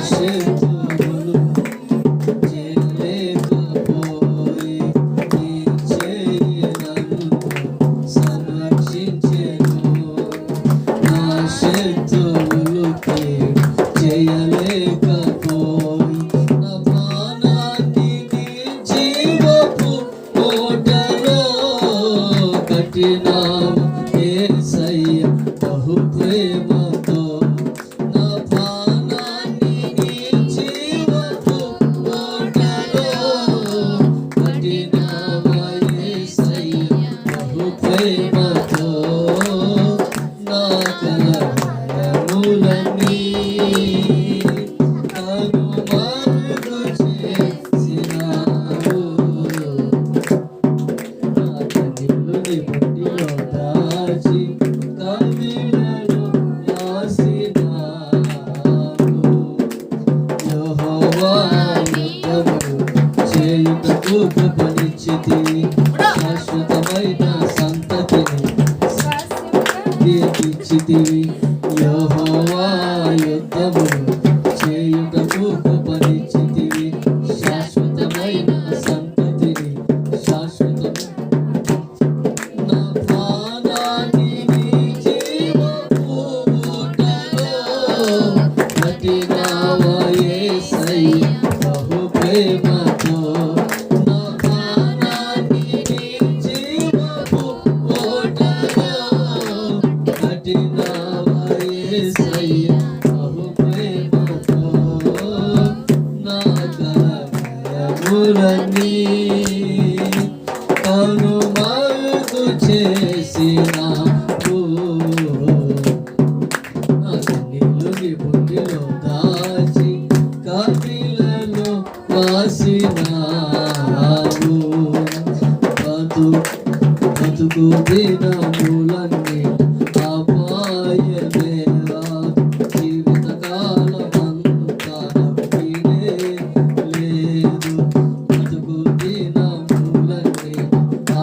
శత్రువులు చేయలేకపోయి నీ చేయి నన్ను సంరక్షించెను. నా శత్రువులు కీడు చేయలేకపోయి నా ప్రాణాన్ని నీ జీవపు ఓటలో కట్టినావు యేసయ్య బహు ప్రేమతో. నా ప్రాణాన్ని నీ జీవపు ఓటలో కట్టినావు యేసయ్య బహు ప్రేమతో. నా కలవరములన్నీ కనుమరుగు చేసినావు. నా కన్నులు నీ బొడ్డిలో దాచి కవిళలో రాసినావు. యెహోవా యుద్ధములు చేయుటకు కృపనిచ్చితివి. శాశ్వతమైన సంతతిని దీవించితివి. యెహోవా యుద్ధములు చేయుటకు కృపనిచ్చితివి. శాశ్వతమైన సంతతిని నా ప్రాణాన్ని నీ జీవపు ఊటలో కట్టినావు యేసయ్య బహు ప్రేమతో. నా ప్రాణాన్ని నీ జీవపు ఊటలో కట్టినావు యేసయ్య బహు ప్రేమతో. నా కలవరములన్నీ కనుమరుగు చేసినావు. నా కన్నీళ్లు నీ బొడ్డిలో దాచి కవిళలో రాసినావు. బతుకు దినములన్నీ అపాయమే రాదు. జీవితకాలమంతా నవ్వినే లేదు. బతుకు దినములన్నీ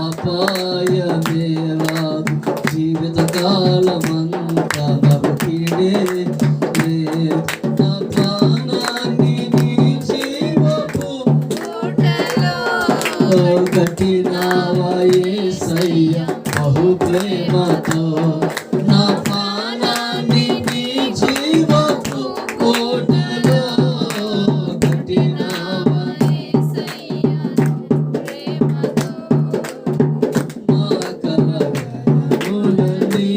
అపాయమే రాదు. జీవితకాలమంతా నవ్వినే లేదు. నా ప్రాణాన్ని నీ జీవపు కట్టినావు యేసయ్య బహు ప్రేమతో. నా ప్రాణాన్ని నీ జీవపు ఓటలో కట్టినావు. నా కలవరములన్నీ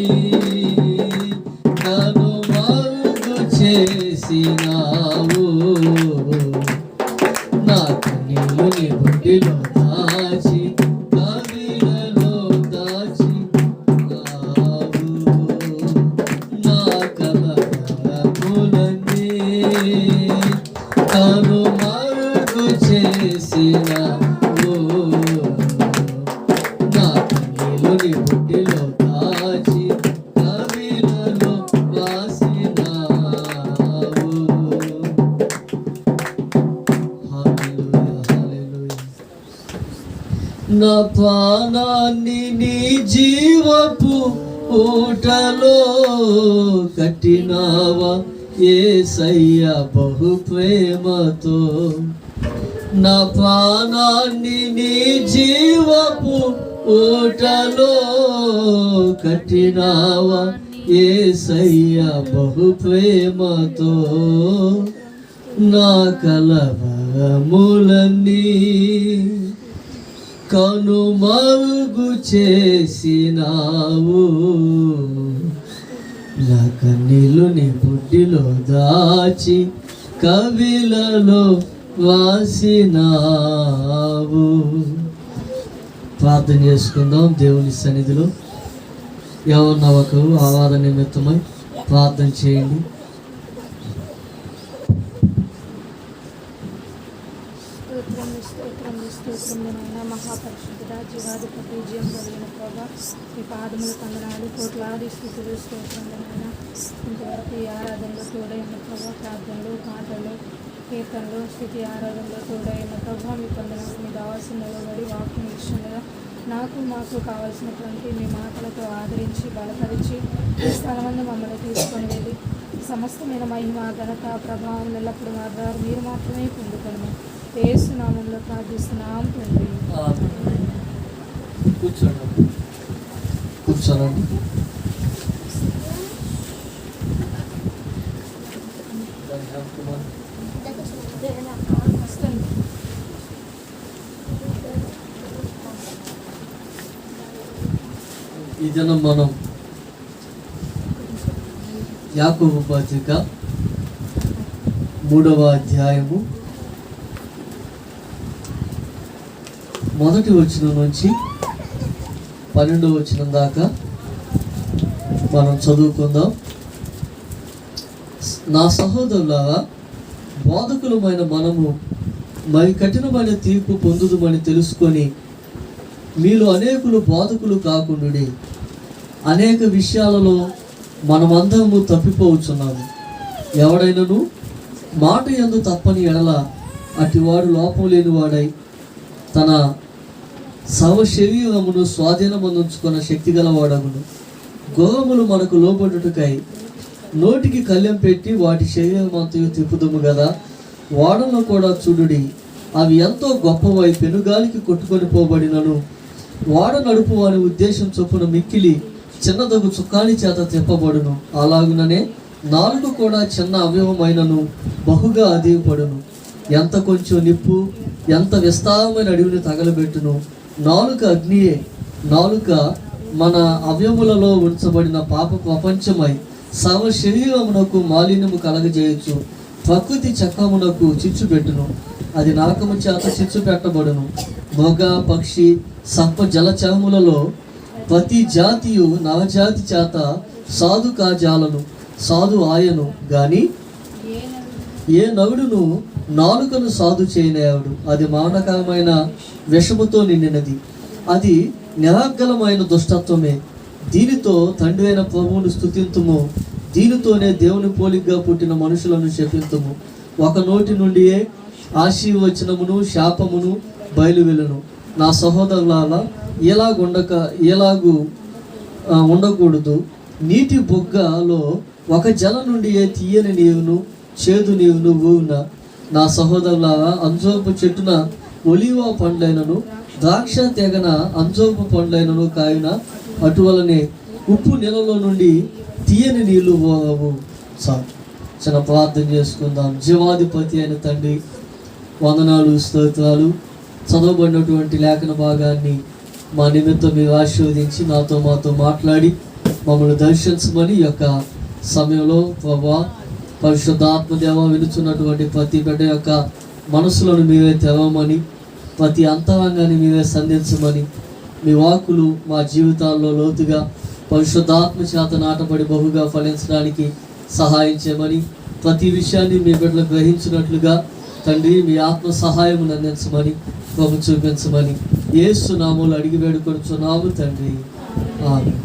కనుమరుగు చేసినావు. నా కన్నీళ్లు నీ బొడ్డిలో దాచి కవిళలో దాచినావు. నా కలవరములన్నీ కనుమరుగు చేసినావు. నా కన్నీళ్లు నీ బొడ్డిలో దాచి కవిళలో రాసినావు. నా ప్రాణాన్ని నీ జీవపు ఊటలో కట్టినావా యేసయ్య బహు ప్రేమతో. నా ప్రాణాన్ని నీ జీవపు ఊటలో కట్టినావా యేసయ్య బహు ప్రేమతో. నా కలవరములన్నీ కనుమరుగు చేసినావు. నా కన్నీళ్లు నీ బుడ్డిలో దాచి కవిళలో రాసినావు. ప్రార్థన చేసుకుందాం దేవుని సన్నిధిలో. ఎవరన్నా ఒకరు ఆరాధన నిమిత్తమై ప్రార్థన చేయండి. మహాపరిశుద్ధుడ జీవాధిపతి విజయం కలిగిన ప్రభా ఈ పాదములు కందనాలు కోట్లాది స్థితులు స్తోత్రంలోనైనా ఇంతవరకు ఈ ఆరాధనలో తోడైన ప్రభా ప్రార్థనలు పాటలు కీర్తనలు స్థితి ఆరాధనలో తోడైన ప్రభా మీ కొందనాలు మీ దావాసనలో పడి వాక్యం విషయంగా మాకు కావాల్సినటువంటి మీ మాటలతో ఆదరించి బలపరిచి స్థలమందు మమ్మల్ని తీసుకొని వెళ్ళి సమస్తమైన మహిమ ఘనత ప్రభావం ఎల్లప్పుడు మా ద్వారా మీరు మాత్రమే పొందుకోండి. యేసు నామములో ప్రార్థిస్తున్నాం తండ్రి. కూర్చోండి, కూర్చోనండి. ఈ దినం మనం యాకోబు పత్రిక 3వ అధ్యాయము 1వ వచనం నుంచి 12వ వచనం దాకా మనం చదువుకుందాం. నా సహోదరులారా, బోధకులమైన మనము మరి కఠినమైన తీర్పు పొందుదుమని తెలుసుకొని మీలో అనేకులు బోధకులు కాకుండుడి. అనేక విషయాలలో మనమందరము తప్పిపోవచ్చున్నాము. ఎవడైనను మాట యందు తప్పని ఎడల అటివాడు లోపం లేనివాడై తన శరీరమును స్వాధీనమందుకున్న శక్తి గలవాడగును. గోరములు మనకు లోబడుటకై నోటికి కళ్ళెం పెట్టి వాటి శరీరం అంతయు తిప్పుదుము కదా. ఓడలను కూడా చూడుడి, అవి ఎంతో గొప్పవై పెనుగాలికి కొట్టుకొని పోబడినను ఓడ నడుపు వారి ఉద్దేశం చొప్పున మిక్కిలి చిన్నదగు చుక్కాని చేత తిప్పబడును. అలాగుననే నాలుగు కూడా చిన్న అవయవమైనను బహుగా అదిపడును. ఎంత కొంచెం నిప్పు ఎంత విస్తారమైన అడవిని తగలబెట్టును. నాలుక అగ్నియే. నాలుక మన అవయములలో ఉంచబడిన పాప ప్రపంచమై సర్వ శరీరమునకు మాలిన్యము కలగజేయచ్చు. ప్రకృతి చక్రమునకు చిచ్చు పెట్టును. అది నరకము చేత చిచ్చు పెట్టబడును. మృగ పక్షి సర్ప జలచరములలో ప్రతి జాతియు నవజాతి చేత సాధు కాజాలను సాధు ఆయను గాని ఏ నవుడును నాలుకను సాధు చేయనేవాడు. అది మానకరమైన విషముతో నిండినది. అది నిరాగలమైన దుష్టత్వమే. దీనితో తండ్రి అయిన ప్రభువును స్తుతింతుము. దీనితోనే దేవుని పోలికగా పుట్టిన మనుషులను శపింతుము. ఒక నోటి నుండియే ఆశీర్వచనమును శాపమును బయలువెళ్ళును. నా సహోదరులారా, ఎలాగూ ఉండకూడదు. నీటి బొగ్గలో ఒక జల నుండియే తీయని నీవును చేదు నీవును ఊన. నా సహోదరులారా, అంజోపు చెట్టున ఒలివ పండ్లైనను ద్రాక్ష తెగన అంజోపు పండ్లైనను కాయున అటువలనే ఉప్పు నీళ్ళలో నుండి తీయని నీళ్లు పోవు. చిన్న ప్రార్థన చేసుకుందాం. జీవాధిపతి అయిన తండ్రి, వందనాలు, స్తోత్రాలు. చదవబడినటువంటి లేఖన భాగాన్ని మా నిమిత్తం మీరు ఆశీర్వదించి మాతో మాట్లాడి మమ్మల్ని దర్శించమని ఈ యొక్క సమయంలో ప్రభా పరిశుద్ధాత్మదేవ వినుచున్నటువంటి ప్రతి బిడ్డ యొక్క మనసులను మీరే తెరవమని, ప్రతి అంతరంగాన్ని మీరే సంధించమని, మీ వాక్కులు మా జీవితాల్లో లోతుగా పరిశుద్ధాత్మ చేత నాటబడి బహుగా ఫలించడానికి సహాయం చేయమని, ప్రతి విషయాన్ని మీ బిడ్డలు గ్రహించినట్లుగా తండ్రి మీ ఆత్మ సహాయం అందించమని, ప్రభు చూపించమని యేసు నామములో అడిగి వేడుకొనుచున్నాము తండ్రి. ఆమేన్.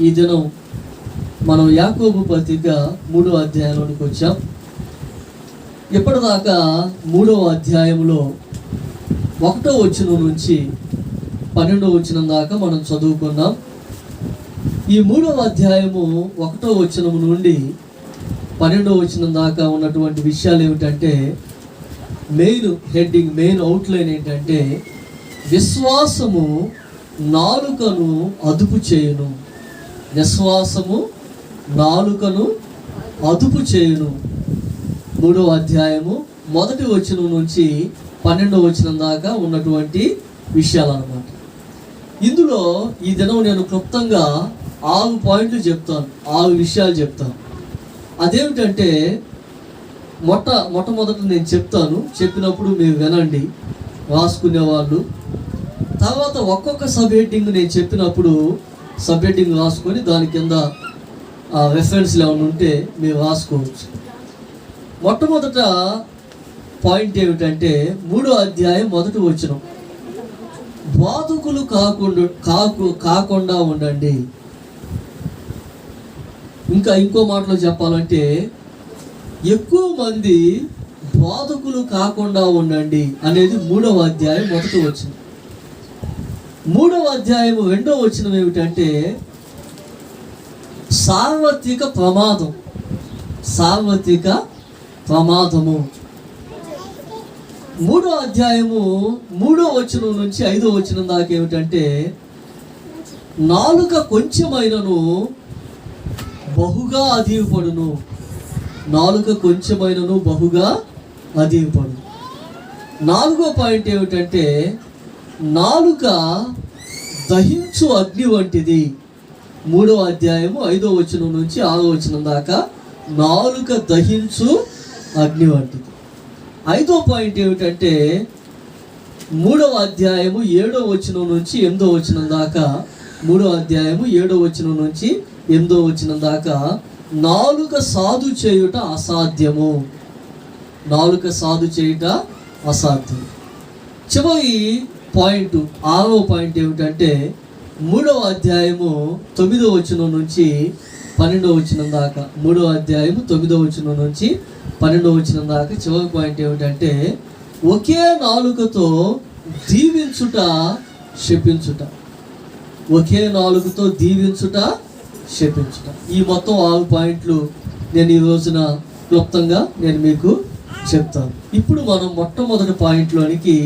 ఈ దినం మనం యాకోబు పత్రిక 3వ అధ్యాయంలోనికి వచ్చాం. ఇప్పటిదాకా 3వ అధ్యాయంలో 1వ వచనం నుంచి 12వ వచనం దాకా మనం చదువుకున్నాం. ఈ 3వ అధ్యాయము 1వ వచనం నుండి 12వ వచనం దాకా ఉన్నటువంటి విషయాలు ఏమిటంటే, మెయిన్ అవుట్లైన్ ఏంటంటే, విశ్వాసము నాలుకను అదుపు చేయును. విశ్వాసము నాలుకను అదుపు చేయును. 3వ అధ్యాయము 1వ వచనం నుంచి 12వ వచనం దాకా ఉన్నటువంటి విషయాలు అన్నమాట. ఇందులో ఈ దినం నేను క్లుప్తంగా 6 పాయింట్లు చెప్తాను, 6 విషయాలు చెప్తాను. అదేమిటంటే, మొట్టమొదట నేను చెప్తాను, చెప్పినప్పుడు మీరు వినండి రాసుకునేవాళ్ళు. తర్వాత ఒక్కొక్క సబ్ హెడ్డింగ్ నేను చెప్పినప్పుడు సబ్ హెడ్డింగ్ రాసుకొని దాని కింద రెఫరెన్స్లు ఏమైనా ఉంటే మీరు రాసుకోవచ్చు. మొట్టమొదట పాయింట్ ఏమిటంటే, 3వ అధ్యాయం 1వ వచనం, బాధకులు కాకుండా ఉండండి. ఇంకో మాటలో చెప్పాలంటే, ఎక్కువ మంది బాధకులు కాకుండా ఉండండి అనేది 3వ అధ్యాయం 1వ వచనం. 3వ అధ్యాయం 2వ వచనం ఏమిటంటే, సార్వత్రిక ప్రమాదం. సార్వత్రిక ప్రమాదము. 3వ అధ్యాయము 3వ వచనం నుంచి 5వ వచనం దాకా ఏమిటంటే, నాలుక కొంచెమైనను బహుగా అధీపడును. నాలుక కొంచెమైనను బహుగా అధీపడును. 4వ పాయింట్ ఏమిటంటే, నాలుక దహించు అగ్ని వంటిది. 3వ అధ్యాయము 5వ వచనం నుంచి 6వ వచనం దాకా నాలుక దహించు అగ్ని వంటిది. 5వ పాయింట్ ఏమిటంటే, 3వ అధ్యాయము 7వ వచనం నుంచి 8వ వచనం దాకా 3వ అధ్యాయము 7వ వచనం నుంచి 8వ వచనం దాకా నాలుక సాధు చేయుట అసాధ్యము. నాలుక సాధు చేయుట అసాధ్యం. చివరి పాయింట్ 6వ పాయింట్ ఏమిటంటే, 3వ అధ్యాయము 9వ వచనం నుంచి 12వ వచనం దాకా 3వ అధ్యాయము 9వ వచనం నుంచి 12వ వచనం దాకా చివరి పాయింట్ ఏమిటంటే, ఒకే నాలుకతో దీవించుట శపించుట. ఒకే నాలుకతో దీవించుట శపించుట. ఈ మొత్తం 6 పాయింట్లు నేను ఈ రోజున క్లుప్తంగా నేను మీకు చెప్తాను. ఇప్పుడు మనం మొట్టమొదటి పాయింట్లోనికి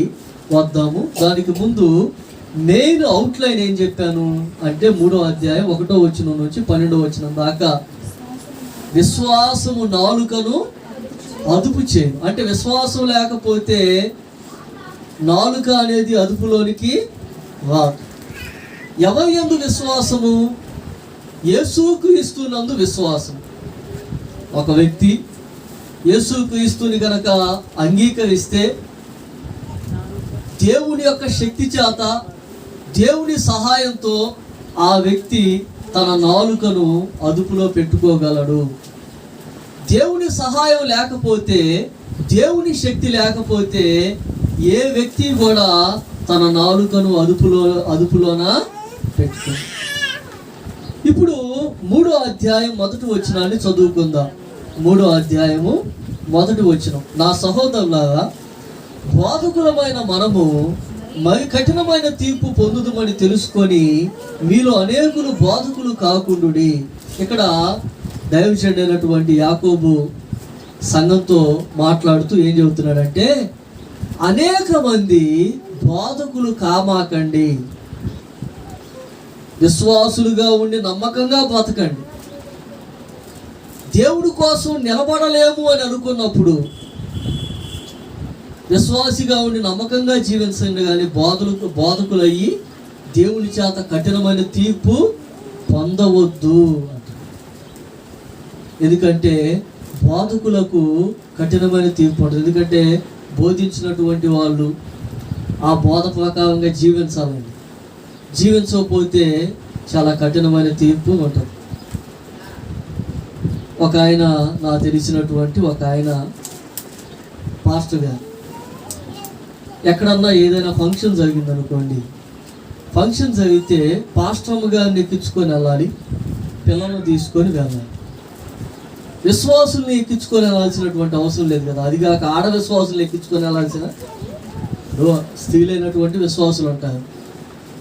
వద్దాము. దానికి ముందు మెయిన్ అవుట్లైన్ ఏం చెప్పాను అంటే, 3వ అధ్యాయం 1వ వచనం నుంచి 12వ వచనం దాకా విశ్వాసము నాలుకను అదుపు చేయు. అంటే విశ్వాసం లేకపోతే నాలుక అనేది అదుపులోనికి రాదు. ఎవరి యందు విశ్వాసము? యేసుక్రీస్తునందు విశ్వాసం. ఒక వ్యక్తి యేసుక్రీస్తుని గనక అంగీకరిస్తే దేవుని యొక్క శక్తి చేత, దేవుని సహాయంతో ఆ వ్యక్తి తన నాలుకను అదుపులో పెట్టుకోగలడు. దేవుని సహాయం లేకపోతే, దేవుని శక్తి లేకపోతే ఏ వ్యక్తి కూడా తన నాలుకను అదుపులోన పెట్టుకో. ఇప్పుడు 3వ అధ్యాయం 1వ వచనాన్ని చదువుకుందాం. 3వ అధ్యాయము 1వ వచనం, నా సహోదరులారా, బోధకులమైన మనము మరి కఠినమైన తీర్పు పొందుదమని తెలుసుకొని మీలో అనేకులు బోధకులు కాకుండుడి. ఇక్కడ దైవజనుడైనటువంటి యాకోబు సంఘంతో మాట్లాడుతూ ఏం చెబుతున్నాడంటే, అనేక మంది బోధకులు కామాకండి, విశ్వాసులుగా ఉండి నమ్మకంగా బ్రతకండి. దేవుడి కోసం నిలబడలేము అని అనుకున్నప్పుడు విశ్వాసిగా ఉండి నమ్మకంగా జీవించండి, కానీ బోధకులయ్యి దేవుని చేత కఠినమైన తీర్పు పొందవద్దు. ఎందుకంటే బోధకులకు కఠినమైన తీర్పు ఉంటుంది. ఎందుకంటే బోధించినటువంటి వాళ్ళు ఆ బోధ ప్రకారంగా జీవించాలండి. జీవించకపోతే చాలా కఠినమైన తీర్పు ఉంటుంది. ఒక ఆయన, నాకు తెలిసినటువంటి ఒక ఆయన పాస్టర్ గారు, ఎక్కడన్నా ఏదైనా ఫంక్షన్ జరిగిందనుకోండి, ఫంక్షన్ జరిగితే పాస్టర్ గారిని ఎక్కించుకొని వెళ్ళాలి, పిల్లలను తీసుకొని వెళ్ళాలి. విశ్వాసుల్ని ఎక్కించుకొని వెళ్ళాల్సినటువంటి అవసరం లేదు కదా. అది కాక ఆడ విశ్వాసులు ఎక్కించుకొని వెళ్ళాల్సిన స్త్రీలైనటువంటి విశ్వాసులు ఉంటారు.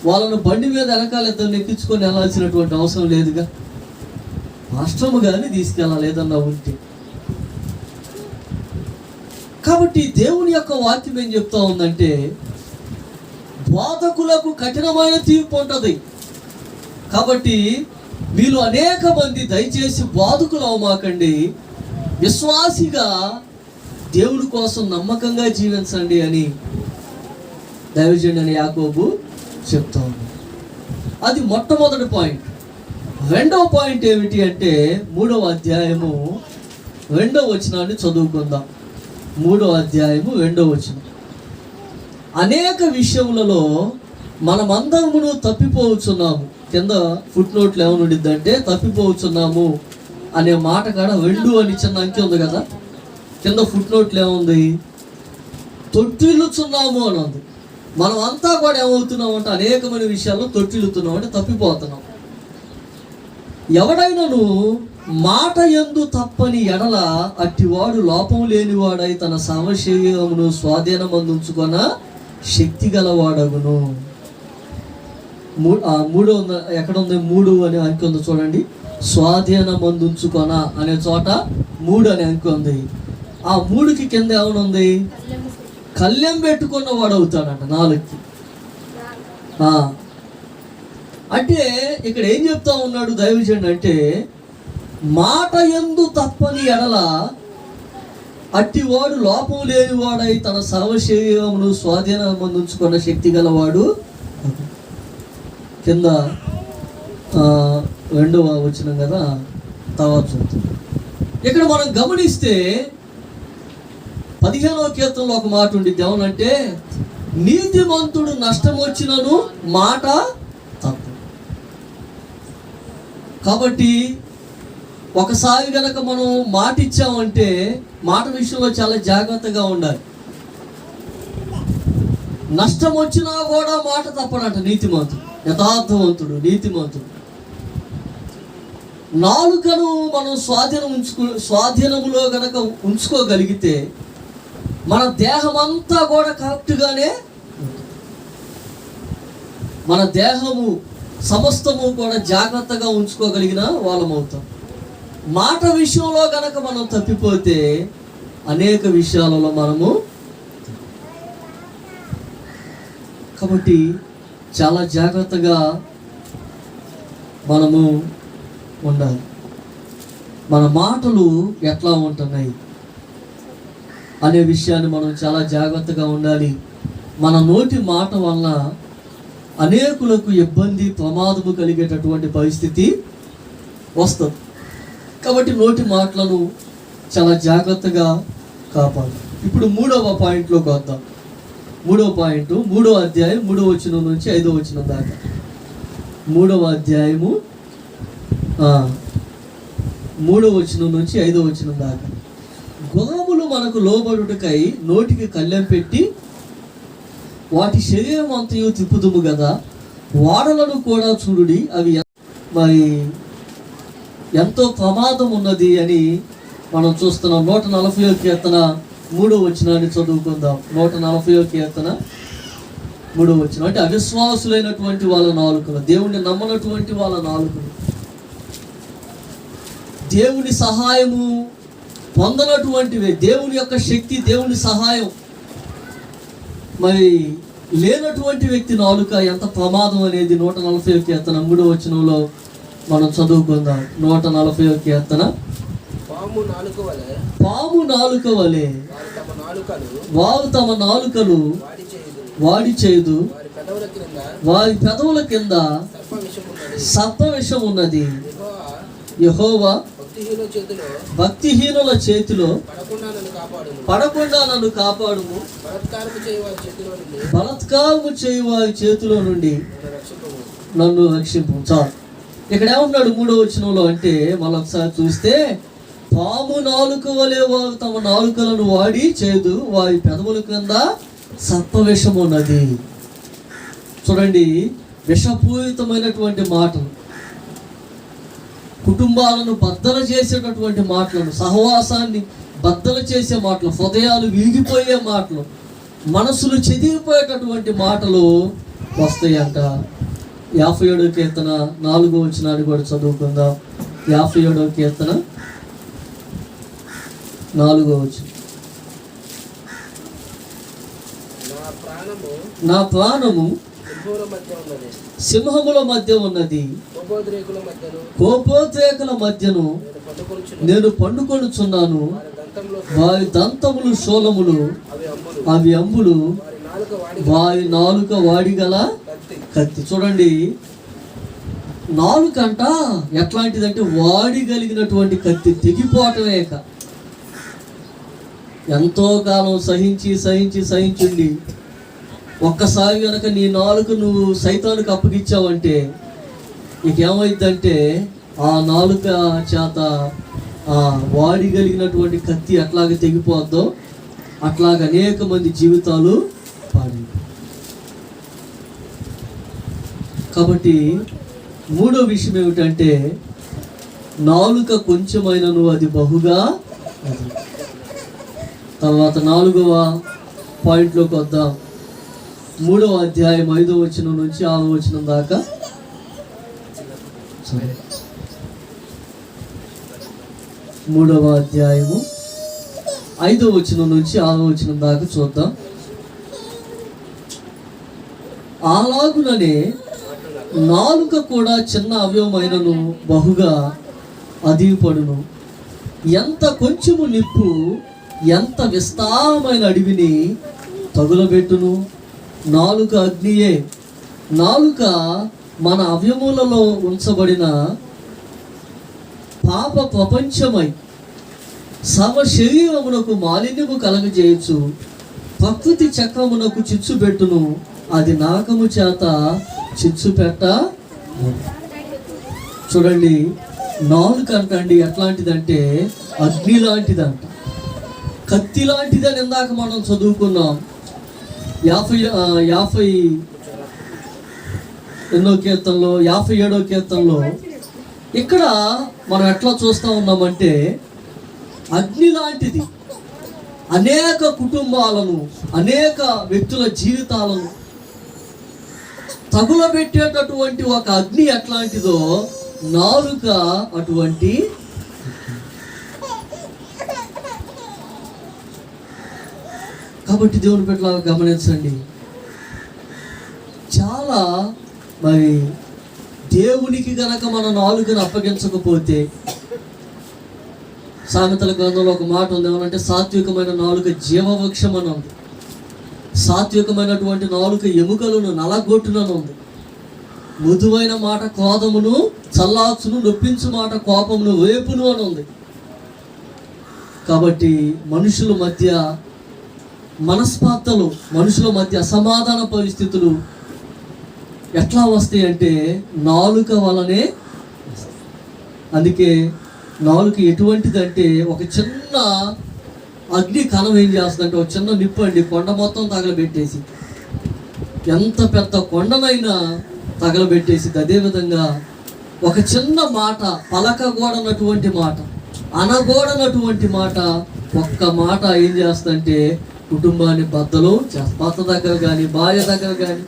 వాళ్ళను బండి మీద వెనకాల ఇద్దరిని ఎక్కించుకొని వెళ్ళాల్సినటువంటి అవసరం లేదుగా. పాస్టర్ గారిని తీసుకెళ్ళాలి ఏదన్నా ఉంటే. కాబట్టి దేవుని యొక్క వాక్యం ఏం చెప్తా ఉందంటే, బోధకులకు కఠినమైన తీర్పు ఉంటుంది. కాబట్టి వీళ్ళు అనేక మంది దయచేసి బోధకులు అవ్వమాకండి, విశ్వాసిగా దేవుడి కోసం నమ్మకంగా జీవించండి అని దైవజనుడైన యాకోబు చెప్తా ఉన్నాడు. అది మొట్టమొదటి పాయింట్. 2వ పాయింట్ ఏమిటి అంటే, 3వ అధ్యాయము 2వ వచనాన్ని చదువుకుందాం. 3వ అధ్యాయము 2వ వచనం, అనేక విషయములలో మనమందరమును తప్పిపోవచ్చున్నాము. కింద ఫుట్ నోట్లు ఏమని ఉండిద్దంటే, తప్పిపోవచ్చున్నాము అనే మాట కాడ 2 అని చిన్న అంకె ఉంది కదా. కింద ఫుట్ నోట్లు ఏముంది? తొట్టిల్లుచున్నాము అని ఉంది. మనం అంతా కూడా ఏమవుతున్నాం అంటే, అనేకమైన విషయాల్లో తొట్టిల్లుతున్నాం అంటే తప్పిపోతున్నాం. ఎవడైనాను మాట యందు తప్పని ఎడల అట్టివాడు లోపం లేనివాడై తన సమశరీరమును స్వాధీనమందుంచుకొన శక్తి గలవాడగును. 3 ఎక్కడ ఉంది? 3 అని అంకె ఉంది చూడండి. స్వాధీనమందుంచుకొన అనే చోట 3 అని అనుకుంది. ఆ 3కి కింద ఏమనుంది? కళ్యం పెట్టుకున్న వాడు అవుతాడంట 4కి. అంటే ఇక్కడ ఏం చెప్తా ఉన్నాడు దైవజనుడు అంటే, మాట యందు తప్పని ఎడల అట్టివాడు లోపం లేనివాడై తన సర్వశరీరమును స్వాధీనమందుంచుకున్న శక్తి గలవాడు. కింద 2వ వచనం కదా, తర్వాత చూద్దాం. ఇక్కడ మనం గమనిస్తే 15వ కీర్తనలో ఒక మాట ఉండిద్ది. ఏమనంటే, నీతిమంతుడు నష్టం వచ్చినను మాట తప్పు. కాబట్టి ఒకసారి గనక మనం మాట ఇచ్చామంటే మాట విషయంలో చాలా జాగ్రత్తగా ఉండాలి. నష్టం వచ్చినా కూడా మాట తప్పడంట నీతిమంతుడు, యథార్థవంతుడు, నీతిమంతుడు. నాలుకను మనం స్వాధీనములో గనక ఉంచుకోగలిగితే మన దేహం అంతా కూడా కరెక్ట్గానే, మన దేహము సమస్తము కూడా జాగ్రత్తగా ఉంచుకోగలిగిన వాళ్ళం అవుతాం. మాట విషయంలో గనక మనం తప్పిపోతే అనేక విషయాలలో మనము, కాబట్టి చాలా జాగ్రత్తగా మనము ఉండాలి. మన మాటలు ఎట్లా ఉంటున్నాయి అనే విషయాన్ని మనం చాలా జాగ్రత్తగా ఉండాలి. మన నోటి మాట వలన అనేకులకు ఇబ్బంది, ప్రమాదము కలిగేటటువంటి పరిస్థితి వస్తుంది. కాబట్టి నోటి మాటలను చాలా జాగ్రత్తగా కాపాడు. ఇప్పుడు 3వ పాయింట్లోకి వద్దాం. 3వ పాయింట్ 3వ అధ్యాయం 3వ వచనం నుంచి 5వ వచనం దాకా. 3వ అధ్యాయము 3వ వచనం నుంచి 5వ వచనం దాకా. గుర్రములు మనకు లోబడుటకై నోటికి కళ్ళెం పెట్టి వాటి శరీరం అంతయు తిప్పుదుము కదా, వాడలను కూడా చూడుడి, అవి మరి ఎంతో ప్రమాదం ఉన్నది అని మనం చూస్తున్నాం. 140వ కీర్తన 3వ వచనాన్ని చదువుకుందాం. 140వ కీర్తన 3వ వచనం. అంటే అవిశ్వాసులైనటువంటి వాళ్ళ నాలుకలు, దేవుణ్ణి నమ్మనటువంటి వాళ్ళ నాలుకలు, దేవుని సహాయము పొందనటువంటివి, దేవుని యొక్క శక్తి, దేవుని సహాయం మరి లేనటువంటి వ్యక్తి నాలుక ఎంత ప్రమాదం అనేది 140వ కీర్తన 3వ వచనంలో మనం చదువుకుందాం. 140వ కీర్తన. పాము నాలుక వలె వారు తమ నాలుకలు వాడి చేయదు, వారి పెదవుల కింద సర్ప విషం ఉన్నది. యెహోవా భక్తిహీనుల చేతిలో పడకుండా నన్ను కాపాడుము, బలత్కారము చేయు వారి చేతిలో నుండి నన్ను రక్షింపు. చాలు. ఇక్కడ ఏమన్నాడు 3వ వచనంలో అంటే, మళ్ళొకసారి చూస్తే, పాము నాలుక వలె వారు తమ నాలుకలను వాడి చేయదు, వారి పెదవుల కింద సర్పవిషం ఉన్నది. చూడండి, విషపూరితమైనటువంటి మాటలు, కుటుంబాలను బద్దలు చేసేటటువంటి మాటలను, సహవాసాన్ని బద్దలు చేసే మాటలు, హృదయాలు విరిగిపోయే మాటలు, మనసులు చెదిరిపోయేటటువంటి మాటలు వస్తాయంట. 57వ కీర్తన 4వ వచనాన్ని కూడా చదువుకుందాం. 57వ కీర్తన 4వ వచనం. నా ప్రాణము సింహముల మధ్య ఉన్నది, కోపోద్రేకుల మధ్యను నేను పండుకొనుచున్నాను. వారి దంతములు శూలములు, అవి అంబులు, వారి నాలుక వాడిగల కత్తి. చూడండి, నాలుక అంట ఎట్లాంటిదంటే వాడిగలిగినటువంటి కత్తి, తెగిపోవటమే. ఎంతో కాలం సహించుండి ఒక్కసారి కనుక నీ నాలుక నువ్వు సైతానికి అప్పగిచ్చావంటే నీకేమైందంటే ఆ నాలుక చేత వాడిగలిగినటువంటి కత్తి ఎట్లాగ తెగిపోద్దో అట్లాగ అనేక మంది జీవితాలు పాడి. కాబట్టి 3వ విషయం ఏమిటంటే, నాలుక కొంచెమైనను అది బహుగా. తర్వాత 4వ పాయింట్లోకి వద్దాం. 3వ అధ్యాయం 5వ వచనం నుంచి 6వ వచనం దాకా. 3వ అధ్యాయము 5వ వచనం నుంచి 6వ వచనం దాకా చూద్దాం. అలాగుననే నాలుక కూడా చిన్న అవయవమైనను బహుగా అదిపడును. ఎంత కొంచెము నిప్పు ఎంత విస్తారమైన అడవిని తగులబెట్టును. నాలుక అగ్నియే. నాలుక మన అవయములలో ఉంచబడిన పాప ప్రపంచమై సర్వ శరీరమునకు మాలిన్యము కలగజేయచ్చు. ప్రకృతి చక్రమునకు చిచ్చు పెట్టును. అది నాకము చేత చిచ్చు పెట్ట. చూడండి, నాలుక అంటండి ఎట్లాంటిదంటే అగ్ని లాంటిదంట, కత్తి లాంటిదని ఇందాక మనం చదువుకున్నాం. 57వ కీర్తనలో ఇక్కడ మనం ఎట్లా చూస్తూ ఉన్నామంటే అగ్ని లాంటిది. అనేక కుటుంబాలను, అనేక వ్యక్తుల జీవితాలను తగులబెట్టేటటువంటి ఒక అగ్ని ఎట్లాంటిదో నాలుక అటువంటి. కాబట్టి దేవుని పట్ల గమనించండి. చాలా మరి దేవునికి గనక మన నాలుకను అప్పగించకపోతే, సామెతల గ్రంథంలో ఒక మాట ఉంది, ఏమనంటే సాత్వికమైన నాలుక జీవవృక్షం అని ఉంది. సాత్వికమైనటువంటి నాలుక ఎముకలను నలగొట్టునని ఉంది. మృదువైన మాట క్రోధమును చల్లార్చును, నొప్పించు మాట కోపమును రేపును అని ఉంది. కాబట్టి మనుషుల మధ్య మనస్పార్థలు, మనుషుల మధ్య అసమాధాన పరిస్థితులు ఎట్లా వస్తాయి అంటే నాలుక వలనే. అందుకే నాలుక ఎటువంటిదంటే ఒక చిన్న అగ్ని కణం ఏం చేస్తుందంటే ఒక చిన్న నిప్పు అండి కొండ మొత్తం తగలబెట్టేసి, ఎంత పెద్ద కొండనైనా తగలబెట్టేసి. అదేవిధంగా ఒక చిన్న మాట, పలకగూడనటువంటి మాట, అనగూడనటువంటి మాట, ఒక్క మాట ఏం చేస్తుందంటే కుటుంబాన్ని బద్దలు చేస్తా. భర్త దగ్గర కానీ భార్య దగ్గర కానీ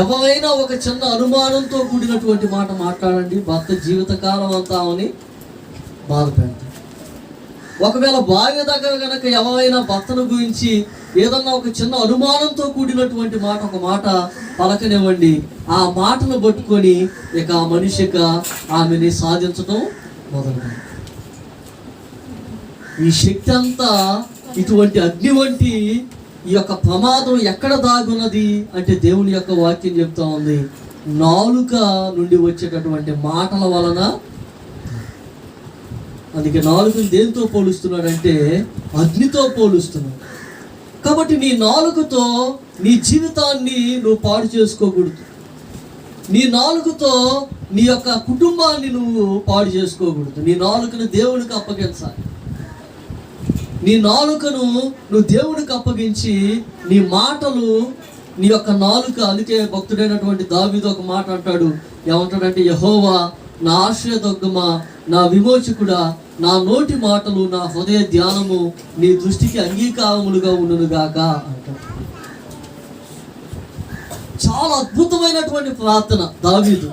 ఎవరైనా ఒక చిన్న అనుమానంతో కూడినటువంటి మాట మాట్లాడండి, భర్త జీవితకాలం అంతా అని బాధపెడతాడు. ఒకవేళ భార్య దగ్గర కనుక ఎవరైనా భర్తను గురించి ఏదన్నా ఒక చిన్న అనుమానంతో కూడినటువంటి మాట, ఒక మాట పలకనివ్వండి, ఆ మాటను పట్టుకొని ఇక ఆ మనిషిగా ఆమెని సాధించడం మొదలుపెడతాడు. ఈ శక్తి అంతా ఇటువంటి అగ్ని వంటి ఈ యొక్క ప్రమాదం ఎక్కడ దాగున్నది అంటే దేవుని యొక్క వాక్యం చెప్తా ఉంది, నాలుక నుండి వచ్చేటటువంటి మాటల వలన. అందుకే నాలుకను దేంతో పోలుస్తున్నాడంటే అగ్నితో పోలుస్తున్నాడు. కాబట్టి నీ నాలుకతో నీ జీవితాన్ని నువ్వు పాడు చేసుకోకూడదు. నీ నాలుకతో నీ యొక్క కుటుంబాన్ని నువ్వు పాడు చేసుకోకూడదు. నీ నాలుకను దేవునికి అప్పగించాలి. నీ నాలుకను నువ్వు దేవునికి అప్పగించి నీ మాటలు, నీ యొక్క నాలుక. అందుకే భక్తుడైనటువంటి దావీదు ఒక మాట అంటాడు, ఏమంటాడంటే యెహోవా నా ఆశ్రయదుర్గమా, నా విమోచకుడా, నా నోటి మాటలు, నా హృదయ ధ్యానము నీ దృష్టికి అంగీకారములుగా ఉండునుగాక అంటాడు. చాలా అద్భుతమైనటువంటి ప్రార్థన దావీదు.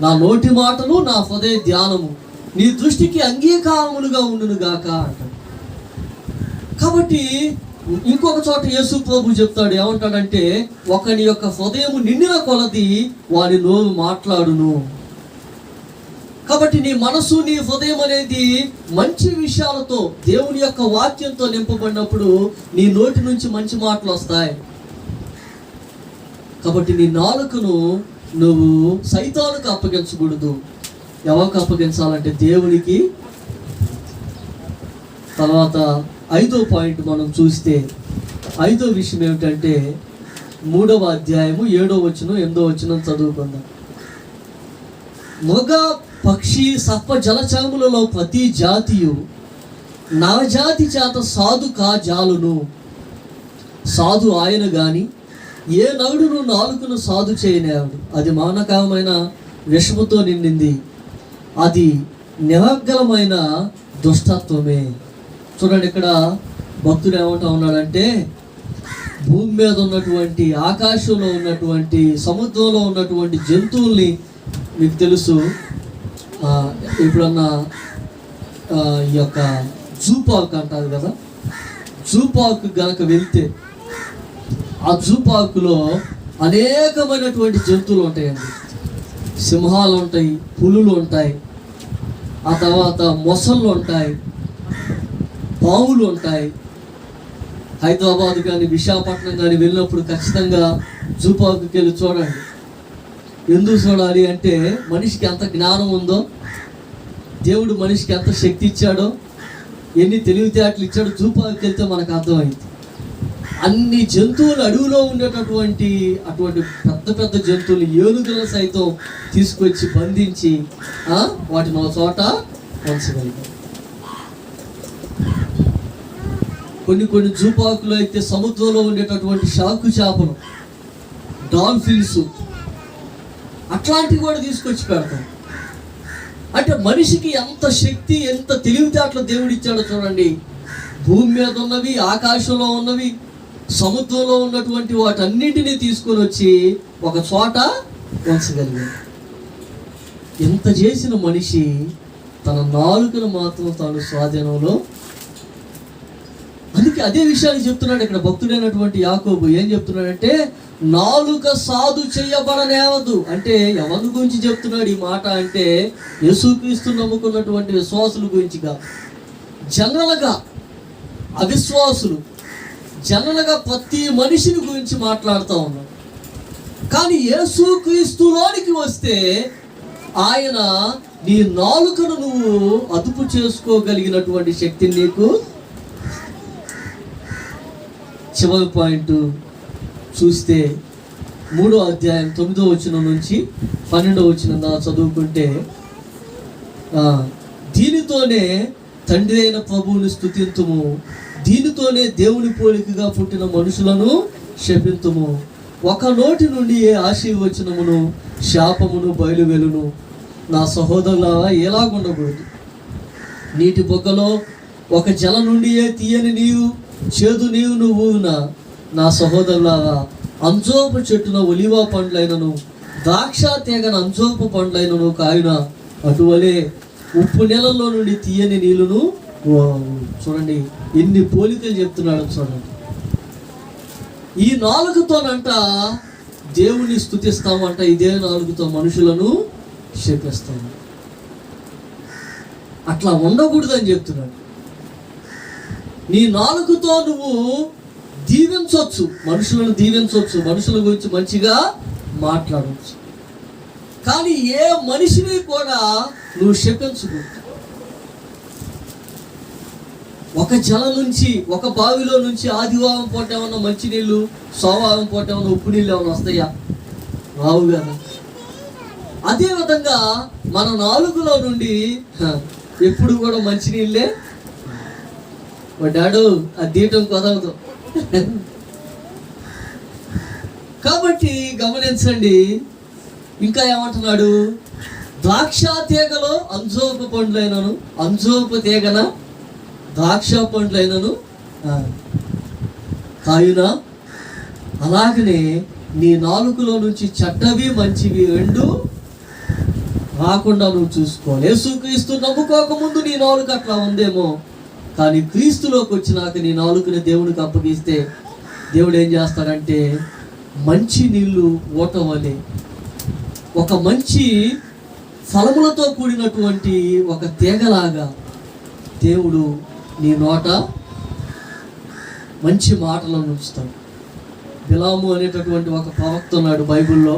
నా నోటి మాటలు, నా హృదయ ధ్యానము నీ దృష్టికి అంగీకారములుగా ఉండునుగాక అంటాడు. కాబట్టి ఇంకొక చోట యేసు ప్రభు చెప్తాడు, ఏమంటాడంటే ఒకని యొక్క హృదయము నిండిన కొలది వారి నోరు మాట్లాడును. కాబట్టి నీ మనసు, నీ హృదయం అనేది మంచి విషయాలతో, దేవుని యొక్క వాక్యంతో నింపబడినప్పుడు నీ నోటి నుంచి మంచి మాటలు వస్తాయి. కాబట్టి నీ నాలుకను నువ్వు సైతానుకు అప్పగించకూడదు. ఎవరికి అప్పగించాలంటే దేవునికి. తర్వాత 5వ పాయింట్ మనం చూస్తే, 5వ విషయం ఏమిటంటే 3వ అధ్యాయము 7వ వచనం 8వ వచనం చదువుకుందాం. మృగ పక్షి సర్ప జలచరములలో ప్రతి జాతియు నరజాతి చేత సాధు కాజాలును. సాధు ఆయన గాని ఏ నరుడును నాలుకను సాధు చేయనేవాడు. అది మానకరమైన విషముతో నిండింది, అది నిరర్గళమైన దుష్టత్వమే. చూడండి, ఇక్కడ భక్తుడు ఏమంటా ఉన్నాడంటే భూమి మీద ఉన్నటువంటి, ఆకాశంలో ఉన్నటువంటి, సముద్రంలో ఉన్నటువంటి జంతువుల్ని, మీకు తెలుసు ఎప్పుడన్నా ఈ యొక్క జూ పార్క్ అంటారు కదా, జూ పార్క్ గనక వెళ్తే ఆ జూ పార్కులో అనేకమైనటువంటి జంతువులు ఉంటాయండి. సింహాలు ఉంటాయి, పులులు ఉంటాయి, ఆ తర్వాత మొసళ్ళు ఉంటాయి, పాములు ఉంటాయి. హైదరాబాద్ కానీ విశాఖపట్నం కానీ వెళ్ళినప్పుడు ఖచ్చితంగా జూ పార్కుకి వెళ్ళి చూడండి. ఎందుకు చూడాలి అంటే మనిషికి ఎంత జ్ఞానం ఉందో, దేవుడు మనిషికి ఎంత శక్తి ఇచ్చాడో, ఎన్ని తెలివితేటలు ఇచ్చాడో జూ పార్క్కి వెళ్తే మనకు అర్థమైంది. అన్ని జంతువులు, అడవిలో ఉండేటటువంటి అటువంటి పెద్ద పెద్ద జంతువులు, ఏనుగులను సైతం తీసుకొచ్చి బంధించి వాటిని ఒక చోట ఉంచగలిగారు. కొన్ని జూ పార్కులో అయితే సముద్రంలో ఉండేటటువంటి షాకు చేపలు, డాల్ఫిన్స్ అట్లాంటివి కూడా తీసుకొచ్చి పెడతాం. అంటే మనిషికి ఎంత శక్తి, ఎంత తెలివితేటలు దేవుడు ఇచ్చాడో చూడండి. భూమి మీద ఉన్నవి, ఆకాశంలో ఉన్నవి, సముద్రంలో ఉన్నటువంటి వాటన్నింటినీ తీసుకొని వచ్చి ఒక చోట ఉంచగలిగాడు. ఎంత చేసిన మనిషి తన నాలుకను మాత్రం తాను స్వాధీనంలో. అందుకే అదే విషయాన్ని చెప్తున్నాడు ఇక్కడ భక్తుడైనటువంటి యాకోబు. ఏం చెప్తున్నాడంటే నాలుక సాధు చేయబడనేవదు. అంటే ఎవరి గురించి చెప్తున్నాడు ఈ మాట అంటే యేసుక్రీస్తు నమ్ముకున్నటువంటి విశ్వాసుల గురించిగా, జనరల్గా అవిశ్వాసులు, జనరల్గా ప్రతి మనిషిని గురించి మాట్లాడుతూ ఉన్నాడు. కానీ యేసుక్రీస్తులోనికి వస్తే ఆయన నీ నాలుకను నువ్వు అదుపు చేసుకోగలిగినటువంటి శక్తిని నీకు. చివరి పాయింట్ చూస్తే 3వ అధ్యాయం 9వ వచనం నుంచి 12వ వచనం దాకా చదువుకుంటే, దీనితోనే తండ్రి అయిన ప్రభువుని స్తుతింతుము, దీనితోనే దేవుని పోలికగా పుట్టిన మనుషులను శపింతుము. ఒక నోటి నుండి ఏ ఆశీర్వచనమును శాపమును బయలువెలును. నా సహోదరులారా ఎలాగుండకూడదు. నీటి బొగ్గలో ఒక జల నుండి ఏ తీయని నీరు, చేదు నీరు నువ్వు నా సహోదరులారా అంజోపు చెట్టున ఒలివ పండ్లైనను, ద్రాక్ష తీగన అంజోపు పండ్లైనను కాయున అటువలే ఉప్పు నీళ్ళలో నుండి తీయని నీళ్ళను. చూడండి ఎన్ని పోలికలు చెప్తున్నాడు చూడండి. ఈ నాలుగుతోనంట దేవుని స్తుతిస్తామంట, ఇదే నాలుగుతో మనుషులను శపిస్తాము. అట్లా ఉండకూడదని చెప్తున్నాడు. నీ నాలుగుతో నువ్వు దీవించవచ్చు, మనుషులను దీవించవచ్చు, మనుషుల గురించి మంచిగా మాట్లాడవచ్చు. కానీ ఏ మనిషిని కూడా నువ్వు శపించకూడదు. ఒక జల నుంచి, ఒక బావిలో నుంచి ఆదివారం పూట ఏమన్నా మంచినీళ్ళు, సోమవారం పూట ఏమన్నా ఉప్పు నీళ్ళు ఏమన్నా వస్తాయా? రావు కదా. అదేవిధంగా మన నాలుగులో నుండి ఎప్పుడు కూడా మంచినీళ్ళే. డాడు అది తీయటం కుదరదు. కాబట్టి గమనించండి. ఇంకా ఏమంటున్నాడు? ద్రాక్ష తీగలో అంజోపు పండ్లైనను, అంజోపు తీగన ద్రాక్ష పండ్లైనను కాయునా. అలాగనే నీ నాలుకలో నుంచి చెడ్డవి మంచివి రెండు రాకుండా నువ్వు చూసుకోవాలి. యేసుక్రీస్తు నమ్ముకోకముందు నీ నాలుక అట్లా ఉందేమో, కానీ క్రీస్తులోకి వచ్చినాక నీ నాలుకని దేవునికి అప్పగిస్తే దేవుడు ఏం చేస్తాడంటే మంచి నీళ్ళు ఓట వలె, ఒక మంచి ఫలములతో కూడినటువంటి ఒక తీగలాగా దేవుడు నీ నోట మంచి మాటలను ఉంచుతాడు. బిలాము అనేటటువంటి ఒక ప్రవక్త ఉన్నాడు బైబిల్లో.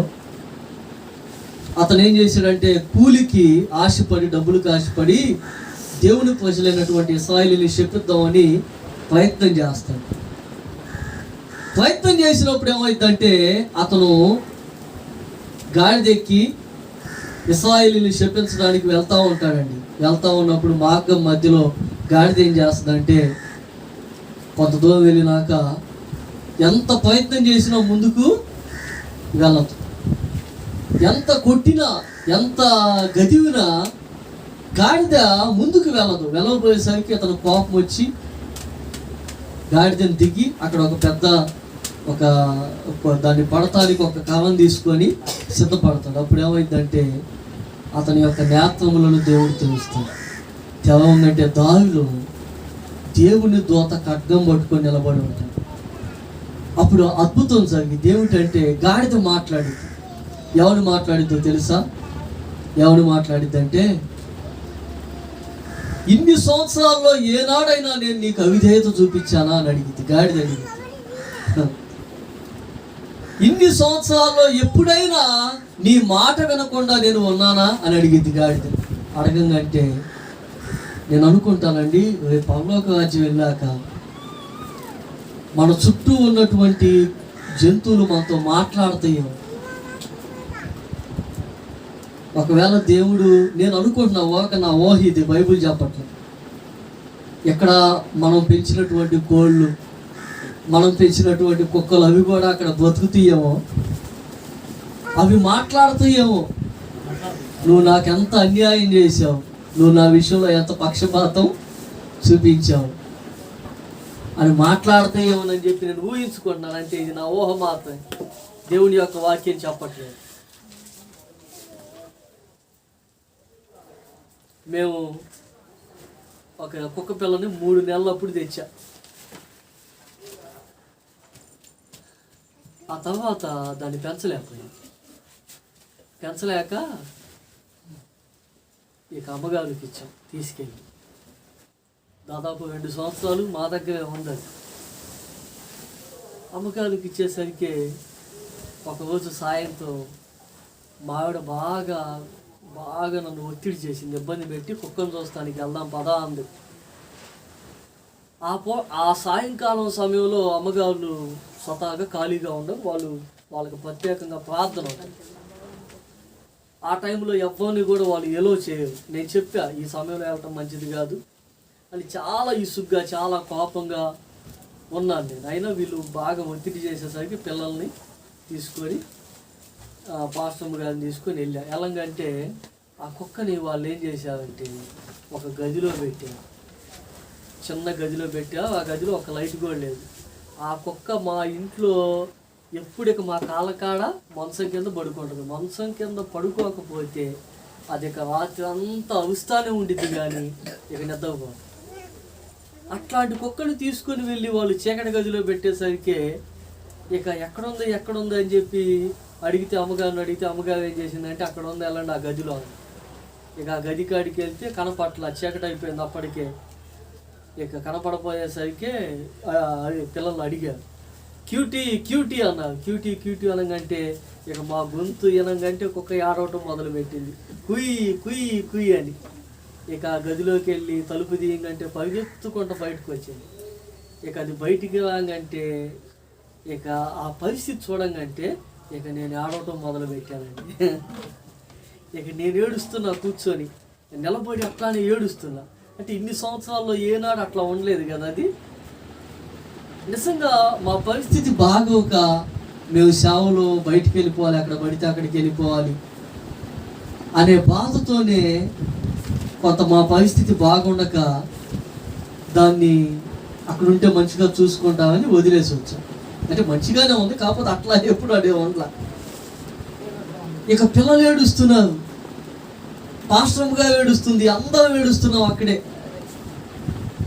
అతను ఏం చేశాడంటే కూలికి ఆశపడి, డబ్బులకు ఆశపడి దేవుని ప్రజలైనటువంటి ఇశ్రాయేలుని శపిద్దామని ప్రయత్నం చేస్తాడు. ప్రయత్నం చేసినప్పుడు ఏమైందంటే అతను గాడిదెక్కి ఇశ్రాయేలుని శపించడానికి వెళ్తూ ఉంటాడండి. వెళ్తూ ఉన్నప్పుడు మార్గం మధ్యలో గాడిద ఏం చేస్తుందంటే కొంత దూరం వెళ్ళినాక ఎంత ప్రయత్నం చేసినా ముందుకు వెళ్ళదు. ఎంత కొట్టినా, ఎంత గదివినా గాడిద ముందుకు వెళ్ళబోయేసరికి అతను కోపం వచ్చి గాడిదని దిగి అక్కడ ఒక పెద్ద దాన్ని పడతానికి ఒక కవం తీసుకొని సిద్ధపడతాడు. అప్పుడు ఏమైందంటే అతని యొక్క నేత్రములను దేవుడు ఎలా ఉందంటే దారిలో దేవుని దూత ఖడ్గం పట్టుకొని నిలబడి ఉంటాడు. అప్పుడు అద్భుతం జరిగింది. ఏమిటంటే గాడిద మాట్లాడింది. ఎవరు మాట్లాడిద్దో తెలుసా? ఎవరు మాట్లాడిద్దంటే, ఇన్ని సంవత్సరాల్లో ఏనాడైనా నేను నీకు అవిధేయత చూపించానా అని అడిగింది. గాడిద అడిగింది. ఇన్ని సంవత్సరాల్లో ఎప్పుడైనా నీ మాట వినకుండా నేను ఉన్నానా అని అడిగింది గాడిద. అడగంగంటే నేను అనుకుంటానండి, రేపు పరలోక రాజ్యం వెళ్ళాక మన చుట్టూ ఉన్నటువంటి జంతువులు మనతో మాట్లాడతాయేమో. ఒకవేళ దేవుడు, నేను అనుకుంటున్నా, నా ఊహ ఇది, బైబిల్ చెప్పట్లేదు, ఎక్కడ మనం పెంచినటువంటి కోళ్ళు, మనం పెంచినటువంటి కుక్కలు అవి కూడా అక్కడ బతుకుతాయేమో, అవి మాట్లాడుతాయేమో. నువ్వు నాకెంత అన్యాయం చేశావు, నువ్వు నా విషయంలో ఎంత పక్షపాతం చూపించావు అని మాట్లాడతాయేమోనని చెప్పి నేను ఊహించుకుంటున్నాను. అంటే ఇది నా ఊహ మాత్రమే, దేవుని యొక్క వాక్యం చెప్పట్లేదు. మేము ఒక కుక్క పిల్లని 3 నెలలప్పుడు తెచ్చా. ఆ తర్వాత దాన్ని పెంచలేక ఇక అమ్మగారికి ఇచ్చాం తీసుకెళ్ళి. దాదాపు 2 సంవత్సరాలు మా దగ్గర ఉంది. అమ్మగారికి ఇచ్చేసరికి ఒకరోజు సాయంత్రం మా ఆవిడ బాగా నన్ను ఒత్తిడి చేసింది, ఇబ్బంది పెట్టి, కుక్కను చూస్తానికి వెళ్దాం పదా అంది. ఆ సాయంకాలం సమయంలో అమ్మగారు స్వతహాగా ఖాళీగా ఉండరు, వాళ్ళకి ప్రత్యేకంగా ప్రార్థన ఉంటుంది. ఆ టైంలో ఎవరిని కూడా వాళ్ళు ఎలో చేయరు. నేను చెప్పా, ఈ సమయంలో వెళ్ళటం మంచిది కాదు అని. చాలా ఇసుగ్గా, చాలా కోపంగా ఉన్నాను నేను. అయినా వీళ్ళు బాగా ఒత్తిడి చేసేసరికి పిల్లల్ని తీసుకొని పాస్టమ్ గారిని తీసుకొని వెళ్ళంగంటే ఆ కుక్కని వాళ్ళు ఏం చేశారంటే ఒక గదిలో పెట్టారు, చిన్న గదిలో పెట్టా. ఆ గదిలో ఒక లైట్ కూడా లేదు. ఆ కుక్క మా ఇంట్లో ఎప్పుడిక మా కాళ్ళకాడ మంచం కింద పడుకుంటుంది. మంచం కింద పడుకోకపోతే అది ఇక రాత్రి అంతా అరుస్తానే ఉండిద్ది, కానీ ఇక నిద్రపోదు. అట్లాంటి కుక్కను తీసుకొని వెళ్ళి వాళ్ళు చీకటి గదిలో పెట్టేసరికి ఇక ఎక్కడుంది అని చెప్పి అమ్మగారు ఏం చేసిందంటే, అక్కడ ఉంది, వెళ్ళండి ఆ గదిలో. ఇక ఆ గది కాడికి వెళ్తే కనపట్ల, చీకటి అయిపోయింది అప్పటికే. ఇక కనపడపోయేసరికి పిల్లలు అడిగారు, క్యూటీ అన్నారు. క్యూటీ అనగంటే ఇక మా గొంతు వినంగంటే కుక్క ఏడవటం మొదలుపెట్టింది, కుయ్యి అని. ఇక ఆ గదిలోకి వెళ్ళి తలుపు తీయంగంటే పరిగెత్తుకుంటూ బయటకు వచ్చింది. ఇక అది బయటికి రాగంటే ఇక ఆ పరిస్థితి చూడంగంటే ఇక నేను ఏడవటం మొదలు పెట్టానండి. ఇక నేను ఏడుస్తున్నా, కూర్చొని నిలబడి అట్లానే ఏడుస్తున్నా. అంటే ఇన్ని సంవత్సరాల్లో ఏనాడు అట్లా ఉండలేదు కదా. అది నిజంగా మా పరిస్థితి బాగోక మేము సేవలో బయటికి వెళ్ళిపోవాలి, అక్కడ పడితే అక్కడికి వెళ్ళిపోవాలి అనే బాధతోనే కొంత మా పరిస్థితి బాగుండక దాన్ని అక్కడ ఉంటే మంచిగా చూసుకుంటామని వదిలేసి వచ్చాం. అంటే మంచిగానే ఉంది, కాకపోతే అట్లా ఎప్పుడు అడే ఉండలా. ఇక పిల్లలు ఏడుస్తున్నారు, పాస్టర్గా ఏడుస్తుంది, అందరం ఏడుస్తున్నాం అక్కడే.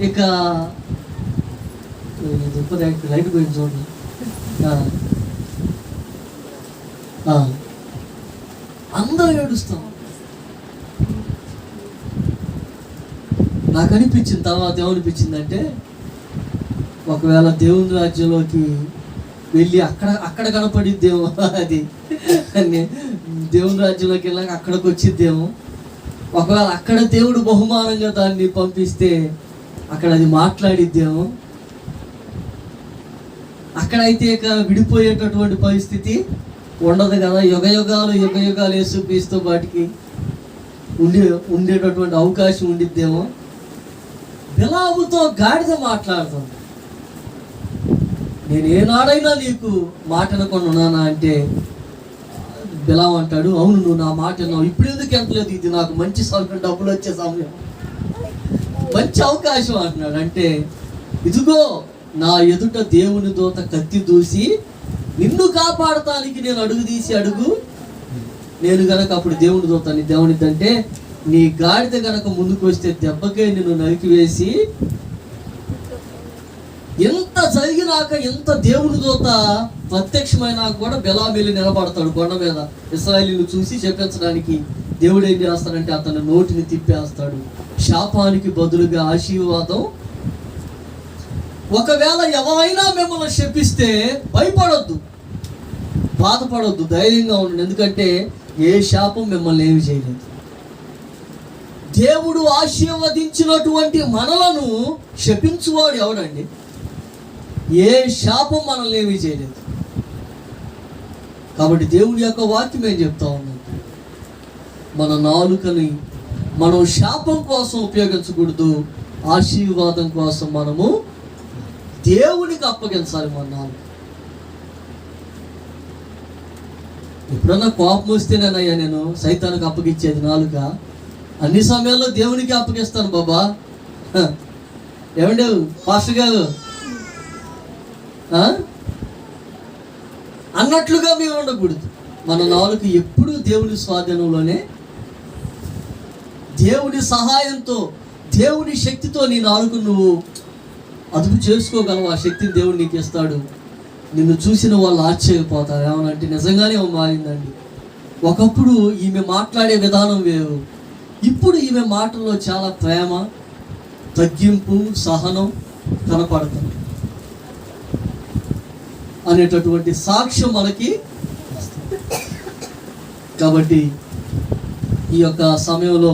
ఇక లైట్ పోయింది చూడండి. అందరం ఏడుస్తాం. నాకు అనిపించింది తర్వాత, ఏమనిపించిందంటే, ఒకవేళ దేవుని రాజ్యంలోకి వెళ్ళి అక్కడ కనపడిద్దేమో, అది దేవుని రాజ్యంలోకి వెళ్ళాక అక్కడికి వచ్చిద్దేమో. ఒకవేళ అక్కడ దేవుడు బహుమానంగా దాన్ని పంపిస్తే అక్కడ అది మాట్లాడిద్దేమో. అక్కడైతే ఇక విడిపోయేటటువంటి పరిస్థితి ఉండదు కదా. యుగయుగాలు యేసుక్రీస్తు వాటికి ఉండేటటువంటి అవకాశం ఉండిద్దేమో. బిలాముతో గాడిద మాట్లాడుతుంది, నేను ఏనాడైనా నీకు మాట అనకుండా ఉన్నానా అంటే బిలాము అంటాడు, అవును నువ్వు నా మాట విన్నావు, ఇప్పుడు ఎందుకు ఎంతలేదు, ఇది నాకు మంచి సమయం, డబ్బులు వచ్చే సమయం, మంచి అవకాశం అంటున్నాడు. అంటే ఇదిగో నా ఎదుట దేవుని దూత కత్తి దూసి నిన్ను కాపాడటానికి నేను అడుగు తీసి అడుగు, నేను గనక అప్పుడు దేవుని దూతని దేవునిదంటే నీ గాడిద గనక ముందుకు వస్తే దెబ్బకే నిన్ను నరికివేసి. ఎంత జరిగినాక ఎంత దేవుని దూత ప్రత్యక్షమైనా కూడా బెలాబెలి నిలబడతాడు కొండ మీద. ఇశ్రాయేలీయులు చూసి చెప్పించడానికి దేవుడు ఏం చేస్తాడంటే అతని నోటిని తిప్పేస్తాడు. శాపానికి బదులుగా ఆశీర్వాదం. ఒకవేళ ఎవరైనా మిమ్మల్ని శపిస్తే భయపడొద్దు, బాధపడొద్దు, ధైర్యంగా ఉండండి. ఎందుకంటే ఏ శాపం మిమ్మల్ని ఏమి చేయలేదు. దేవుడు ఆశీర్వదించినటువంటి మనలను శపించువాడు ఎవడండి? ఏ శాపం మనల్ని ఏమీ చేయలేదు. కాబట్టి దేవుడి యొక్క వాక్యం ఏం చెప్తా ఉన్నాం, మన నాలుకని మనం శాపం కోసం ఉపయోగించకూడదు, ఆశీర్వాదం కోసం మనము దేవునికి అప్పగించాలి మన నాలుక. ఎప్పుడన్నా కోపం వస్తేనేనయ్యా నేను సైతానికి అప్పగించేది నాలుక. అన్ని సమయాల్లో దేవునికి అప్పగిస్తాను బాబా. ఏమండి పాస్టర్ గారు అన్నట్లుగా మీరు ఉండకూడదు. మన నాలుక ఎప్పుడు దేవుని స్వాధీనంలోనే, దేవుని సహాయంతో, దేవుని శక్తితో నీ నాలుక నువ్వు అదుపు చేసుకోగలవు. ఆ శక్తిని దేవుడు నీకు ఇస్తాడు. నిన్ను చూసిన వాళ్ళు ఆశ్చర్యపోతారు. ఏమనంటే నిజంగానే మారిందండి. ఒకప్పుడు ఈమె మాట్లాడే విధానం వేరు, ఇప్పుడు ఈమె మాటల్లో చాలా ప్రేమ, తగ్గింపు, సహనం కనపడుతుంది అనేటటువంటి సాక్ష్యం మనకి. కాబట్టి ఈ యొక్క సమయంలో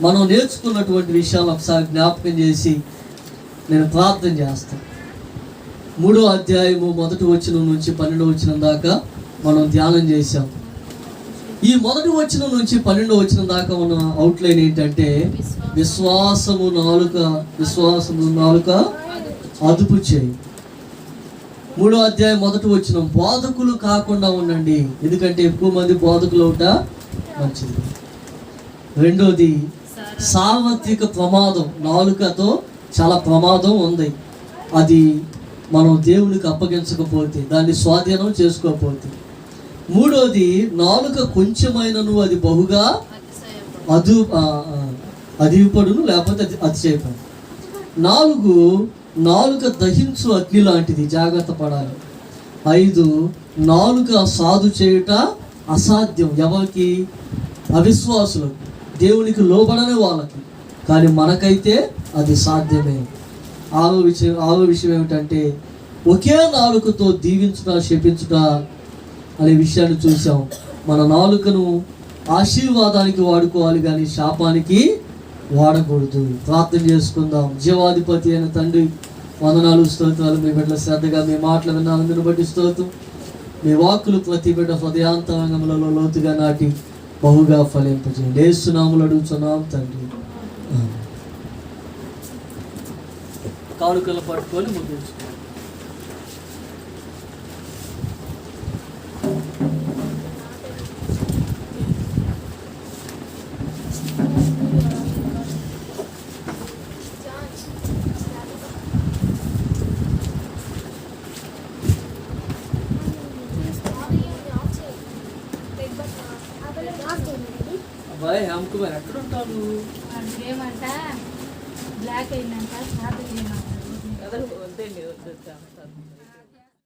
మనం నేర్చుకున్నటువంటి విషయాలు ఒకసారి జ్ఞాపకం చేసి నేను ప్రార్థన చేస్తాను. 3వ అధ్యాయము 1వ వచనం నుంచి 12వ వచనం దాకా మనం ధ్యానం చేశాం. ఈ 1వ వచనం నుంచి 12వ వచనం దాకా ఉన్న అవుట్లైన్ ఏంటంటే విశ్వాసము నాలుక అదుపు చేయి. 3వ అధ్యాయం 1వ వచనం బోధకులు కాకుండా ఉండండి, ఎందుకంటే ఎక్కువ మంది బోధకులు అవుట మంచిది. రెండోది సార్వత్రిక ప్రమాదం. నాలుకతో చాలా ప్రమాదం ఉంది. అది మనం దేవునికి అప్పగించకపోతే, దాన్ని స్వాధీనం చేసుకోకపోతే. మూడోది నాలుక కొంచెమైనను అది బహుగా అదిపడును, లేకపోతే అది అతిశయపడు. 4 నాలుక దహించు అగ్ని లాంటిది, జాగ్రత్త పడాలి. 5 నాలుక సాధు చేయుట అసాధ్యం. ఎవరికి? అవిశ్వాసులకు, దేవునికి లోబడని వాళ్ళకి. కానీ మనకైతే అది సాధ్యమే. 6వ విషయం ఏమిటంటే ఒకే నాలుకతో దీవించుట, శపించుట అనే విషయాన్ని చూసాం. మన నాలుకను ఆశీర్వాదానికి వాడుకోవాలి, కానీ శాపానికి వాడకూడదు. ప్రార్థన చేసుకుందాం. జీవాధిపతి అయిన తండ్రి, వందనాలు, స్తోత్రాలు. మీ బిడ్డల శ్రద్ధగా మీ మాటలు విన్నాను బట్టి స్తోత్రం. మీ వాక్కులు ప్రతి బిడ్డ హృదయాంతరంగములలో లోతుగా నాటి బహుగా ఫలింపజేయండి. యేసు నామములో అడుగుచున్నాం తండ్రి. కానుకలు పట్టుకొని ముగించుకోండి. అబ్బాయి హేమకుమార్ ఎక్కడ ఉంటాను? ఏమంట బ్లాక్ అయిందంట,